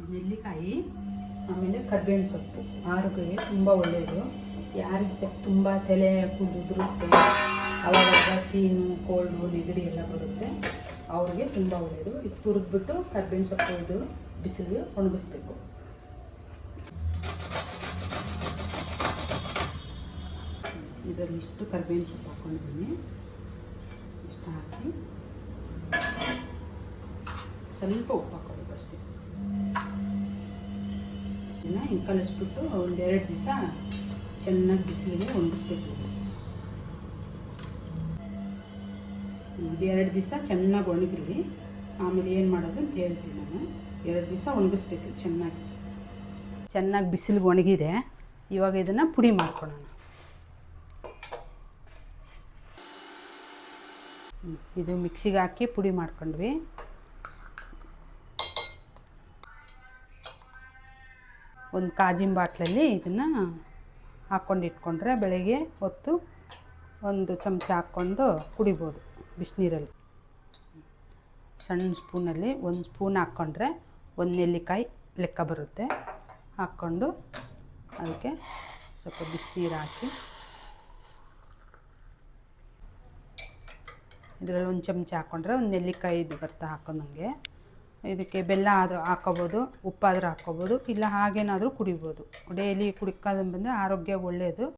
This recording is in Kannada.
ನೆಲ್ಲಿಕಾಯಿ, ಆಮೇಲೆ ಕರ್ಬೇವಿನ ಸೊಪ್ಪು ಆರೋಗ್ಯಕ್ಕೆ ತುಂಬ ಒಳ್ಳೆಯದು. ಯಾರಿಗೆ ತುಂಬ ತಲೆ ಉದುರುತ್ತೆ, ಅವಾಗ ಸೀನು, ಕೋಲ್ಡು, ನೆಗಡಿ ಎಲ್ಲ ಬರುತ್ತೆ, ಅವ್ರಿಗೆ ತುಂಬ ಒಳ್ಳೆಯದು. ಇದು ತುರಿದ್ಬಿಟ್ಟು ಕರ್ಬೇವಿನ ಸೊಪ್ಪು ಇದು ಬಿಸಿಲಿಗೆ ಒಣಗಿಸ್ಬೇಕು. ಇದರಲ್ಲಿ ಇಷ್ಟು ಕರ್ಬೇವಿನ ಸೊಪ್ಪು ಹಾಕ್ಕೊಂಡಿದ್ದೀನಿ. ಇಷ್ಟು ಹಾಕಿ ಸ್ವಲ್ಪ ಉಪ್ಪು ಹಾಕೋಬೇಕು ಅಷ್ಟೇ. ಇದನ್ನು ಹಿಂಗೆ ಕಲಿಸ್ಬಿಟ್ಟು ಒಂದೆರಡು ದಿವಸ ಚೆನ್ನಾಗಿ ಬಿಸಿಲಿಗೆ ಒಣಗಿಸ್ಬೇಕು. ಇದು 2 ದಿವಸ ಚೆನ್ನಾಗಿ ಒಣಗಿರಲಿ, ಆಮೇಲೆ ಏನು ಮಾಡೋದು ಅಂತ ಹೇಳ್ತೀನಿ ನಾನು. 2 ದಿವಸ ಒಣಗಿಸ್ಬೇಕು ಚೆನ್ನಾಗಿ ಬಿಸಿಲಿಗೆ ಒಣಗಿದೆ. ಇವಾಗ ಇದನ್ನು ಪುಡಿ ಮಾಡ್ಕೊಳ್ಳೋಣ. ಇದು ಮಿಕ್ಸಿಗೆ ಹಾಕಿ ಪುಡಿ ಮಾಡ್ಕೊಂಡ್ವಿ. ಒಂದು ಕಾಜಿನ ಬಾಟ್ಲಲ್ಲಿ ಇದನ್ನು ಹಾಕ್ಕೊಂಡು ಇಟ್ಕೊಂಡ್ರೆ ಬೆಳಗ್ಗೆ ಹೊತ್ತು ಒಂದು ಚಮಚ ಹಾಕ್ಕೊಂಡು ಕುಡಿಬೋದು ಬಿಸಿನೀರಲ್ಲಿ. ಸಣ್ಣ ಸ್ಪೂನಲ್ಲಿ 1 ಸ್ಪೂನ್ ಹಾಕ್ಕೊಂಡ್ರೆ 1 ನೆಲ್ಲಿಕಾಯಿ ಲೆಕ್ಕ ಬರುತ್ತೆ. ಹಾಕ್ಕೊಂಡು ಅದಕ್ಕೆ ಸ್ವಲ್ಪ ಬಿಸಿನೀರು ಹಾಕಿ ಇದರಲ್ಲಿ 1 ಚಮಚ ಹಾಕ್ಕೊಂಡ್ರೆ 1 ನೆಲ್ಲಿಕಾಯಿ ಇದು ಬರ್ತಾ ಹಾಕೋದಂಗೆ. ಇದಕ್ಕೆ ಬೆಲ್ಲ ಅದು ಹಾಕೋಬೋದು, ಉಪ್ಪಾದರೂ ಹಾಕ್ಕೋಬೋದು, ಇಲ್ಲ ಹಾಗೇನಾದರೂ ಕುಡಿಬೋದು. ಡೈಲಿ ಕುಡಿಯೋದು ಬಂದರೆ ಆರೋಗ್ಯ ಒಳ್ಳೆಯದು.